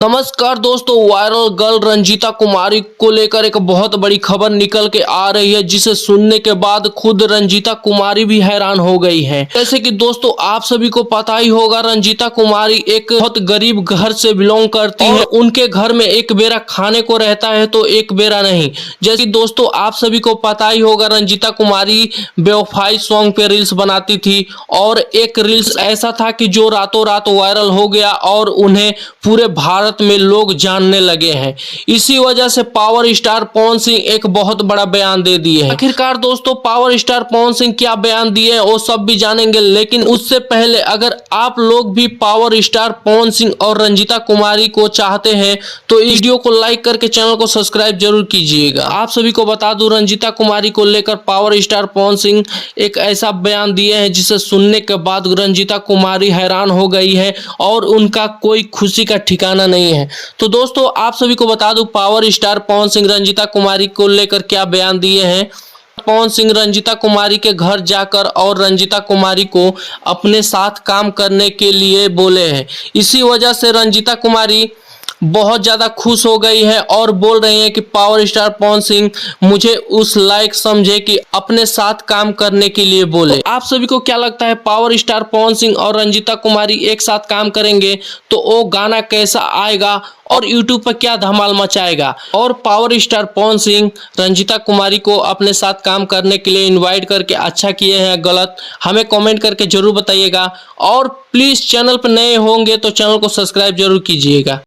नमस्कार दोस्तों, viral girl Ranjita कुमारी को लेकर एक बहुत बड़ी खबर निकल के आ रही है, जिसे सुनने के बाद खुद रंजीता कुमारी भी हैरान हो गई हैं। जैसे कि दोस्तों आप सभी को पता ही होगा, रंजीता कुमारी एक बहुत गरीब घर से बिलोंग करती है। उनके घर में एक बेरा खाने को रहता है तो एक बेरा नहीं। जैसे कि दोस्तों आप सभी को पता ही होगा, रंजीता कुमारी बेवफाई सॉन्ग पे रील्स बनाती थी और एक रील्स ऐसा था कि जो रातों रात वायरल हो गया और उन्हें पूरे भारत में लोग जानने लगे हैं। इसी वजह से पावर स्टार पवन सिंह एक बहुत बड़ा बयान दे दिए हैं। आखिरकार दोस्तों पावर स्टार पवन सिंह क्या बयान दिए वो सब भी जानेंगे, लेकिन उससे पहले अगर आप लोग भी पावर स्टार पवन सिंह और रंजीता कुमारी को चाहते हैं तो इस वीडियो को लाइक करके चैनल को सब्सक्राइब जरूर कीजिएगा। आप सभी को बता दूं, रंजीता कुमारी को लेकर पावर स्टार पवन सिंह एक ऐसा बयान दिए हैं जिसे सुनने के बाद रंजीता कुमारी हैरान हो गई है और उनका कोई खुशी का ठिकाना नहीं है। तो दोस्तों आप सभी को बता दूं, पावर स्टार पवन सिंह रंजीता कुमारी को लेकर क्या बयान दिए हैं। पवन सिंह रंजीता कुमारी के घर जाकर और रंजीता कुमारी को अपने साथ काम करने के लिए बोले हैं। इसी वजह से रंजीता कुमारी बहुत ज़्यादा खुश हो गई है और बोल रही हैं कि पावर स्टार पवन सिंह मुझे उस लायक समझे कि अपने साथ काम करने के लिए बोले। तो आप सभी को क्या लगता है, पावर स्टार पवन सिंह और रंजीता कुमारी एक साथ काम करेंगे तो वो गाना कैसा आएगा और यूट्यूब पर क्या धमाल मचाएगा। और पावर स्टार पवन सिंह रंजीता कुमारी को अपने साथ काम करने के लिए इनवाइट करके अच्छा किए हैं गलत, हमें कमेंट करके जरूर बताइएगा। और प्लीज़ चैनल पर नए होंगे तो चैनल को सब्सक्राइब जरूर कीजिएगा।